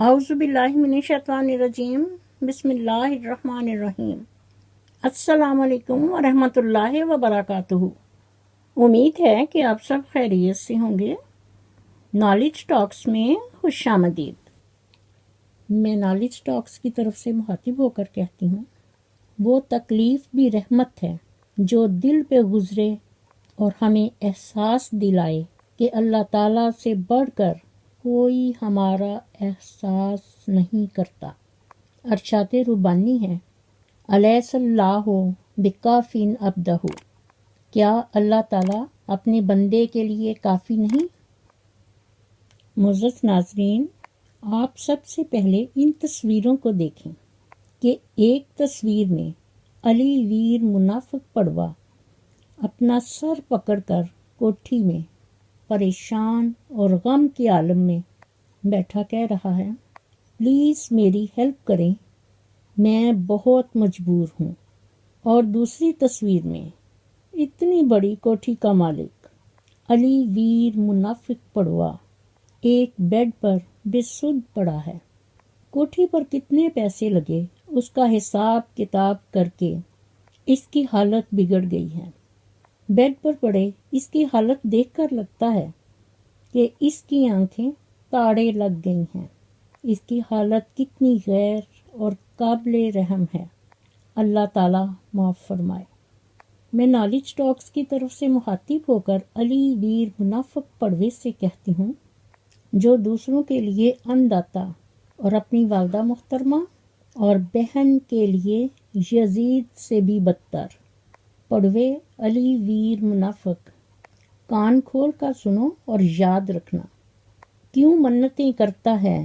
اعوذ باللہ من الشیطان الرجیم بسم اللہ الرحمن الرحیم السلام علیکم ورحمۃ اللہ وبرکاتہ۔ امید ہے کہ آپ سب خیریت سے ہوں گے۔ نالج ٹاکس میں خوش آمدید۔ میں نالج ٹاکس کی طرف سے مخاطب ہو کر کہتی ہوں، وہ تکلیف بھی رحمت ہے جو دل پہ گزرے اور ہمیں احساس دلائے کہ اللہ تعالیٰ سے بڑھ کر کوئی ہمارا احساس نہیں کرتا۔ ارشاد ربانی ہے، الیس اللہ بکافٍ عبدہ، کیا اللہ تعالیٰ اپنے بندے کے لیے کافی نہیں؟ معزز ناظرین، آپ سب سے پہلے ان تصویروں کو دیکھیں کہ ایک تصویر میں علی ویر منافق پڑوا اپنا سر پکڑ کر کوٹھی میں پریشان اور غم کے عالم میں بیٹھا کہہ رہا ہے، پلیز میری ہیلپ کریں، میں بہت مجبور ہوں۔ اور دوسری تصویر میں اتنی بڑی کوٹھی کا مالک علی ویر منافق پڑوا ایک بیڈ پر بے سدھ پڑا ہے۔ کوٹھی پر کتنے پیسے لگے اس کا حساب کتاب کر کے اس کی حالت بگڑ گئی ہے۔ بیڈ پر پڑے اس کی حالت دیکھ کر لگتا ہے کہ اس کی آنکھیں تاڑے لگ گئی ہیں۔ اس کی حالت کتنی غیر اور قابل رحم ہے۔ اللہ تعالیٰ معاف فرمائے۔ میں نالج ٹاکس کی طرف سے مخاطب ہو کر علی ویر منافق پڑوے سے کہتی ہوں، جو دوسروں کے لیے انداتا اور اپنی والدہ محترمہ اور بہن کے لیے یزید سے بھی بدتر۔ پڑوے علی ویر منافق، کان کھول کر سنو اور یاد رکھنا، کیوں منتیں کرتا ہے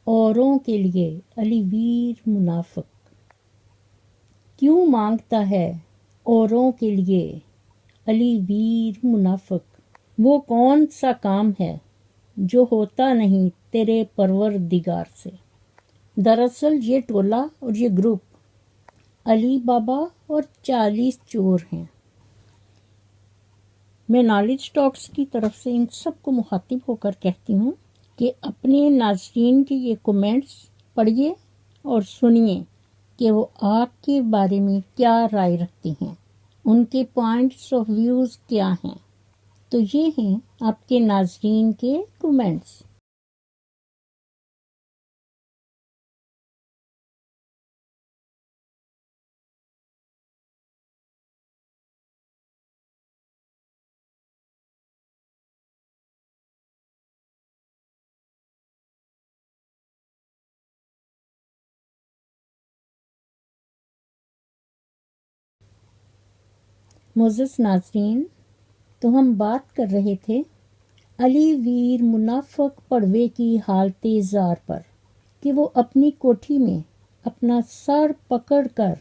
اوروں کے لیے علی ویر منافق، کیوں مانگتا ہے اوروں کے لیے علی ویر منافق، وہ کون سا کام ہے جو ہوتا نہیں تیرے پروردگار سے۔ دراصل یہ ٹولہ اور یہ گروپ علی بابا اور 40 چور ہیں۔ میں نالج ٹاکس کی طرف سے ان سب کو مخاطب ہو کر کہتی ہوں کہ اپنے ناظرین کے یہ کومنٹس پڑھیے اور سنیے کہ وہ آپ کے بارے میں کیا رائے رکھتے ہیں، ان کے پوائنٹس آف ویوز کیا ہیں۔ تو یہ ہیں آپ کے ناظرین کے کومنٹس۔ معزز ناظرین، تو ہم بات کر رہے تھے علی ویر منافق پڑوے کی حالت زار پر کہ وہ اپنی کوٹھی میں اپنا سر پکڑ کر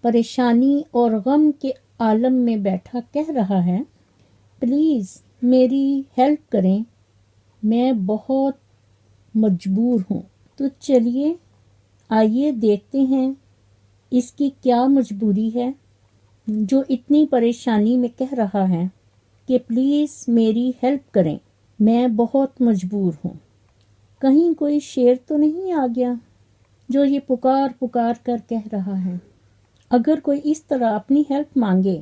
پریشانی اور غم کے عالم میں بیٹھا کہہ رہا ہے، پلیز میری ہیلپ کریں، میں بہت مجبور ہوں۔ تو چلیے آئیے دیکھتے ہیں اس کی کیا مجبوری ہے جو اتنی پریشانی میں کہہ رہا ہے کہ پلیز میری ہیلپ کریں، میں بہت مجبور ہوں۔ کہیں کوئی شعر تو نہیں آ گیا جو یہ پکار پکار کر کہہ رہا ہے؟ اگر کوئی اس طرح اپنی ہیلپ مانگے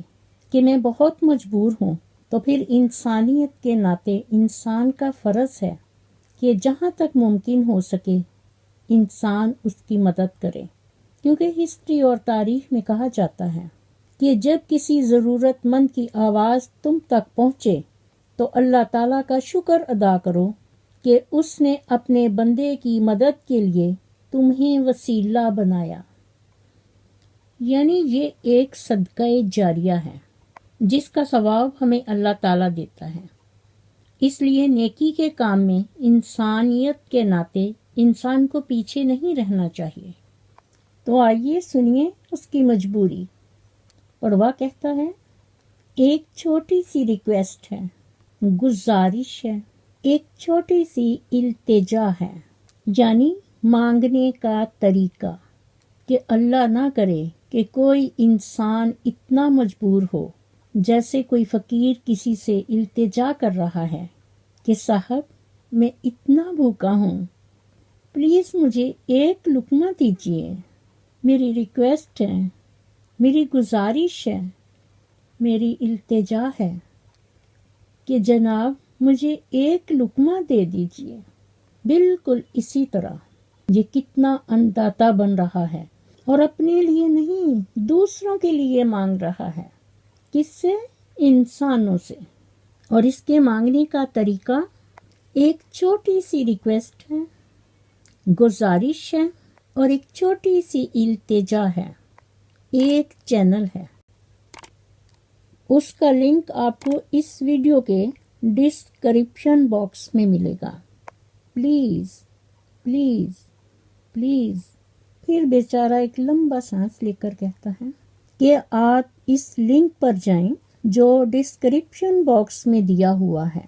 کہ میں بہت مجبور ہوں، تو پھر انسانیت کے ناطے انسان کا فرض ہے کہ جہاں تک ممکن ہو سکے انسان اس کی مدد کرے، کیونکہ ہسٹری اور تاریخ میں کہا جاتا ہے کہ جب کسی ضرورت مند کی آواز تم تک پہنچے تو اللہ تعالیٰ کا شکر ادا کرو کہ اس نے اپنے بندے کی مدد کے لیے تمہیں وسیلہ بنایا۔ یعنی یہ ایک صدقہ جاریہ ہے جس کا ثواب ہمیں اللہ تعالیٰ دیتا ہے۔ اس لیے نیکی کے کام میں انسانیت کے ناطے انسان کو پیچھے نہیں رہنا چاہیے۔ تو آئیے سنیے اس کی مجبوری۔ پڑوا کہتا ہے، ایک چھوٹی سی ریکویسٹ ہے، گزارش ہے، ایک چھوٹی سی التجا ہے، یعنی مانگنے کا طریقہ، کہ اللہ نہ کرے کہ کوئی انسان اتنا مجبور ہو جیسے کوئی فقیر کسی سے التجا کر رہا ہے کہ صاحب میں اتنا بھوکا ہوں، پلیز مجھے ایک لقمہ دیجیے، میری ریکویسٹ ہے، میری گزارش ہے، میری التجا ہے کہ جناب مجھے ایک لقمہ دے دیجیے۔ بالکل اسی طرح یہ کتنا انداتا بن رہا ہے اور اپنے لیے نہیں، دوسروں کے لیے مانگ رہا ہے۔ کس سے؟ انسانوں سے۔ اور اس کے مانگنے کا طریقہ ایک چھوٹی سی ریکویسٹ ہے، گزارش ہے اور ایک چھوٹی سی التجا ہے، ایک چینل ہے۔ اس کا لنک آپ کو اس ویڈیو کے ڈسکرپشن باکس میں ملے گا۔ Please please please. پھر بیچارہ ایک لمبا سانس لے کر کہتا ہے کہ آپ اس لنک پر جائیں جو ڈسکرپشن باکس میں دیا ہوا ہے۔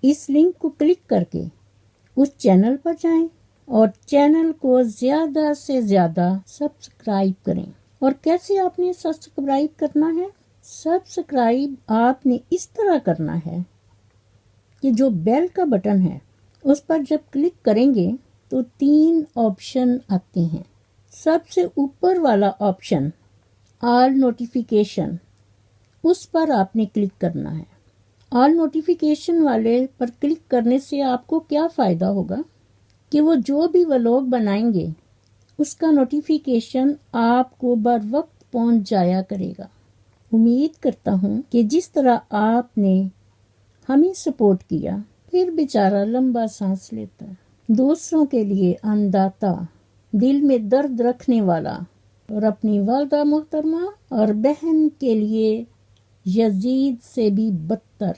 اس لنک کو کلک کر کے اس چینل پر جائیں اور چینل کو زیادہ سے زیادہ سبسکرائب کریں۔ اور کیسے آپ نے سبسکرائب کرنا ہے؟ سبسکرائب آپ نے اس طرح کرنا ہے کہ جو بیل کا بٹن ہے اس پر جب کلک کریں گے تو 3 آپشن آتے ہیں۔ سب سے اوپر والا آپشن آل نوٹیفیکیشن، اس پر آپ نے کلک کرنا ہے۔ آل نوٹیفیکیشن والے پر کلک کرنے سے آپ کو کیا فائدہ ہوگا کہ وہ جو بھی ولاگ بنائیں گے اس کا نوٹیفیکیشن آپ کو بر وقت پہنچ جایا کرے گا۔ امید کرتا ہوں کہ جس طرح آپ نے ہمیں سپورٹ کیا۔ پھر بیچارہ لمبا سانس لیتا ہے۔ دوسروں کے لیے انداتا، دل میں درد رکھنے والا اور اپنی والدہ محترمہ اور بہن کے لیے یزید سے بھی بدتر۔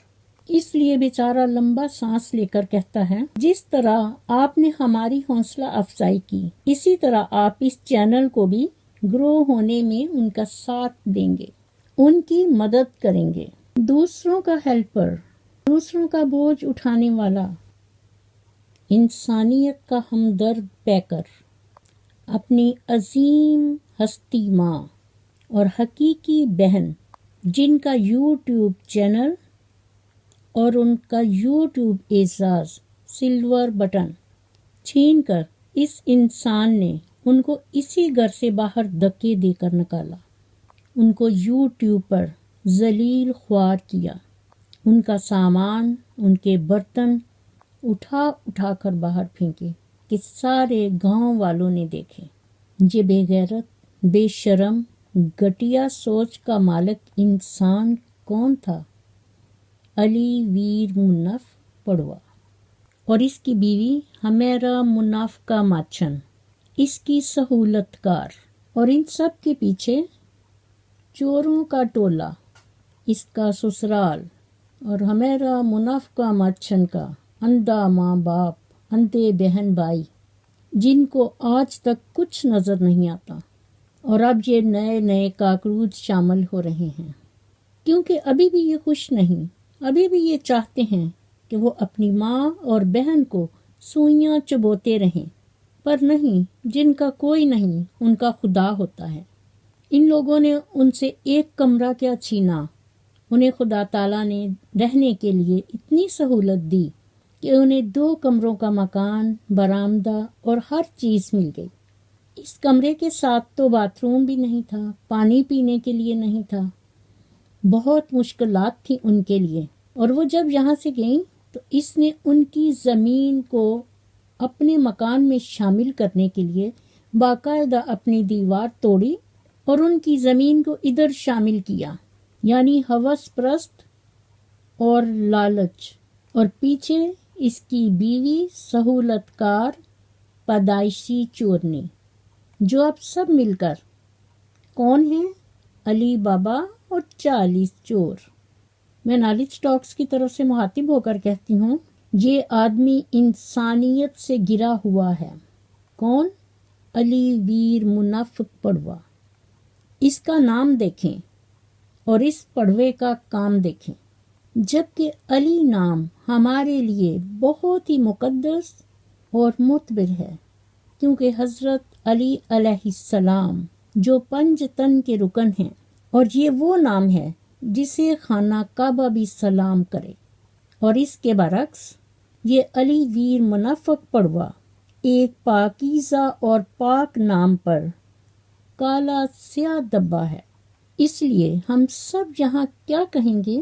اس لیے بیچارہ لمبا سانس لے کر کہتا ہے، جس طرح آپ نے ہماری حوصلہ افزائی کی اسی طرح آپ اس چینل کو بھی گرو ہونے میں ان کا ساتھ دیں گے، ان کی مدد کریں گے۔ دوسروں کا ہیلپر، دوسروں کا بوجھ اٹھانے والا، انسانیت کا ہمدرد پیکر، اپنی عظیم ہستی ماں اور حقیقی بہن، جن کا یوٹیوب چینل اور ان کا یوٹیوب اعزاز سلور بٹن چھین کر اس انسان نے ان کو اسی گھر سے باہر دھکے دے کر نکالا، ان کو یوٹیوب پر ذلیل خوار کیا، ان کا سامان، ان کے برتن اٹھا اٹھا کر باہر پھینکے کہ سارے گاؤں والوں نے دیکھے۔ یہ بے غیرت، بے شرم، گھٹیا سوچ کا مالک انسان کون تھا؟ علی ویر مناف پڑوا اور اس کی بیوی ہمیرا منافقہ ماچن، اس کی سہولت کار، اور ان سب کے پیچھے چوروں کا ٹولہ، اس کا سسرال اور ہمیرا منافقہ ماچن کا اندھا ماں باپ، اندھے بہن بھائی، جن کو آج تک کچھ نظر نہیں آتا، اور اب یہ نئے نئے کاکروچ شامل ہو رہے ہیں، کیونکہ ابھی بھی یہ خوش نہیں، ابھی بھی یہ چاہتے ہیں کہ وہ اپنی ماں اور بہن کو سوئیاں چبوتے رہیں، پر نہیں، جن کا کوئی نہیں ان کا خدا ہوتا ہے۔ ان لوگوں نے ان سے ایک کمرہ کیا چھینا، انہیں خدا تعالیٰ نے رہنے کے لیے اتنی سہولت دی کہ انہیں 2 کمروں کا مکان، برآمدہ اور ہر چیز مل گئی۔ اس کمرے کے ساتھ تو باتھ روم بھی نہیں تھا، پانی پینے کے لیے نہیں تھا، بہت مشکلات تھی ان کے لیے۔ اور وہ جب یہاں سے گئیں تو اس نے ان کی زمین کو اپنے مکان میں شامل کرنے کے لیے باقاعدہ اپنی دیوار توڑی اور ان کی زمین کو ادھر شامل کیا، یعنی ہوس پرست اور لالچ، اور پیچھے اس کی بیوی سہولت کار پیدائشی چورنی، جو اب سب مل کر کون ہیں؟ علی بابا اور 40 چور۔ میں نالج ٹاکس کی طرف سے مخاطب ہو کر کہتی ہوں، یہ آدمی انسانیت سے گرا ہوا ہے۔ کون؟ علی ویر منافق پڑوا۔ اس کا نام دیکھیں اور اس پڑوے کا کام دیکھیں۔ جبکہ علی نام ہمارے لیے بہت ہی مقدس اور معتبر ہے، کیونکہ حضرت علی علیہ السلام جو 5 تن کے رکن ہیں، اور یہ وہ نام ہے جسے خانہ کعبہ بھی سلام کرے۔ اور اس کے برعکس یہ علی ویر منافق پڑوا ایک پاکیزہ اور پاک نام پر کالا سیاہ دبا ہے۔ اس لیے ہم سب یہاں کیا کہیں گے؟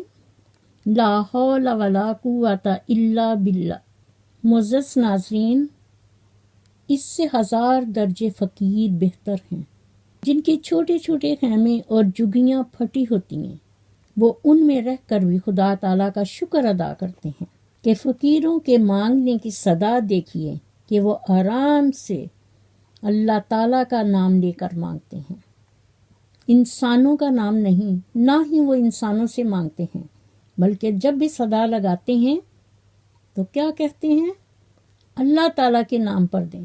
لا حول ولا قوت الا باللہ۔ معزز ناظرین، اس سے 1000 درجے فقیر بہتر ہیں جن کے چھوٹے چھوٹے خیمے اور جھگیاں پھٹی ہوتی ہیں، وہ ان میں رہ کر بھی خدا تعالیٰ کا شکر ادا کرتے ہیں کہ فقیروں کے مانگنے کی صدا دیکھیے کہ وہ آرام سے اللہ تعالیٰ کا نام لے کر مانگتے ہیں، انسانوں کا نام نہیں، نہ ہی وہ انسانوں سے مانگتے ہیں، بلکہ جب بھی صدا لگاتے ہیں تو کیا کہتے ہیں؟ اللہ تعالیٰ کے نام پر دیں،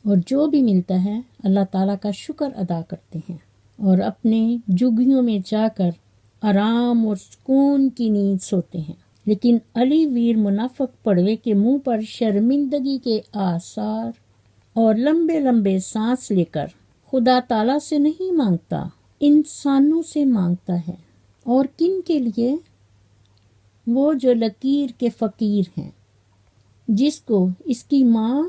اور جو بھی ملتا ہے اللہ تعالیٰ کا شکر ادا کرتے ہیں اور اپنے جھگیوں میں جا کر آرام اور سکون کی نیند سوتے ہیں۔ لیکن علی ویر منافق پڑوے کے منہ پر شرمندگی کے آثار اور لمبے لمبے سانس لے کر خدا تعالیٰ سے نہیں مانگتا، انسانوں سے مانگتا ہے۔ اور کن کے لیے؟ وہ جو لکیر کے فقیر ہیں، جس کو اس کی ماں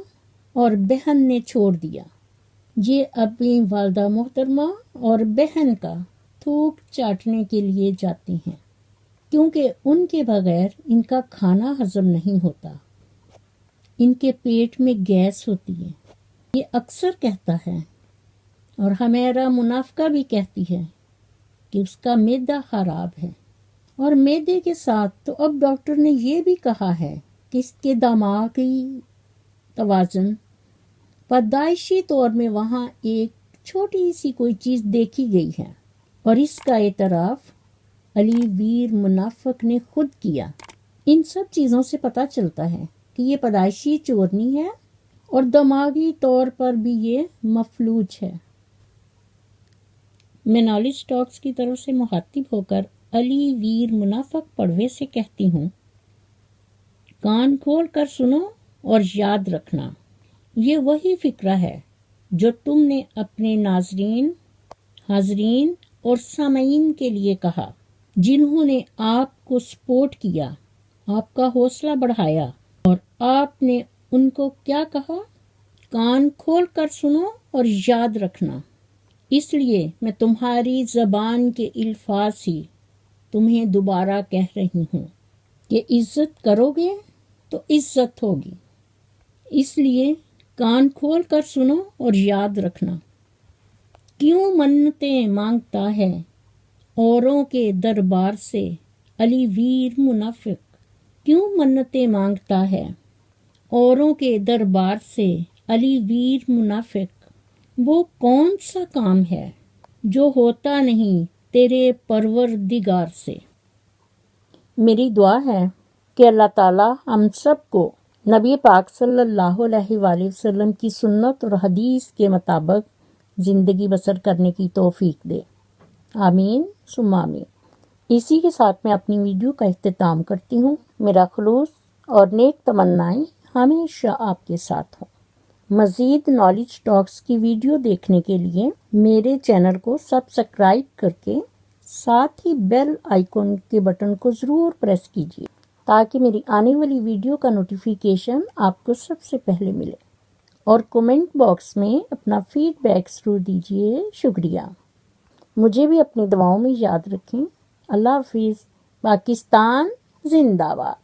اور بہن نے چھوڑ دیا۔ یہ اپنی والدہ محترمہ اور بہن کا تھوک چاٹنے کے لیے جاتے ہیں، کیونکہ ان کے بغیر ان کا کھانا ہضم نہیں ہوتا، ان کے پیٹ میں گیس ہوتی ہے۔ یہ اکثر کہتا ہے، اور ہمیرا منافقہ بھی کہتی ہے کہ اس کا معدہ خراب ہے، اور معدے کے ساتھ تو اب ڈاکٹر نے یہ بھی کہا ہے کہ اس کے دماغی توازن پیدائشی طور میں وہاں ایک چھوٹی سی کوئی چیز دیکھی گئی ہے، اور اس کا اعتراف علی ویر منافق نے خود کیا۔ ان سب چیزوں سے پتہ چلتا ہے کہ یہ پیدائشی چورنی ہے اور دماغی طور پر بھی یہ مفلوج ہے۔ میں نالج ٹاکس کی طرف سے مخاطب ہو کر علی ویر منافق پڑوے سے کہتی ہوں، کان کھول کر سنو اور یاد رکھنا، یہ وہی فقرہ ہے جو تم نے اپنے ناظرین، حاضرین اور سامعین کے لیے کہا، جنہوں نے آپ کو سپورٹ کیا، آپ کا حوصلہ بڑھایا، اور آپ نے ان کو کیا کہا؟ کان کھول کر سنو اور یاد رکھنا۔ اس لیے میں تمہاری زبان کے الفاظ ہی تمہیں دوبارہ کہہ رہی ہوں کہ عزت کرو گے تو عزت ہوگی۔ اس لیے کان کھول کر سنو اور یاد رکھنا۔ کیوں منتیں مانگتا ہے اوروں کے دربار سے علی ویر منافق؟ کیوں منتیں مانگتا ہے اوروں کے دربار سے علی ویر منافق؟ وہ کون سا کام ہے جو ہوتا نہیں تیرے پروردگار سے؟ میری دعا ہے کہ اللہ تعالیٰ ہم سب کو نبی پاک صلی اللہ علیہ وآلہ وسلم کی سنت اور حدیث کے مطابق زندگی بسر کرنے کی توفیق دے، آمین ثم آمین۔ اسی کے ساتھ میں اپنی ویڈیو کا اختتام کرتی ہوں۔ میرا خلوص اور نیک تمنائیں ہمیشہ آپ کے ساتھ ہوں۔ مزید نالج ٹاکس کی ویڈیو دیکھنے کے لیے میرے چینل کو سبسکرائب کر کے ساتھ ہی بیل آئیکن کے بٹن کو ضرور پریس کیجیے تاکہ میری آنے والی ویڈیو کا نوٹیفیکیشن آپ کو سب سے پہلے ملے، اور کومنٹ باکس میں اپنا فیڈ بیک ضرور دیجیے۔ شکریہ۔ مجھے بھی اپنی دعاؤں میں یاد رکھیں۔ اللہ حافظ۔ پاکستان زندہ باد۔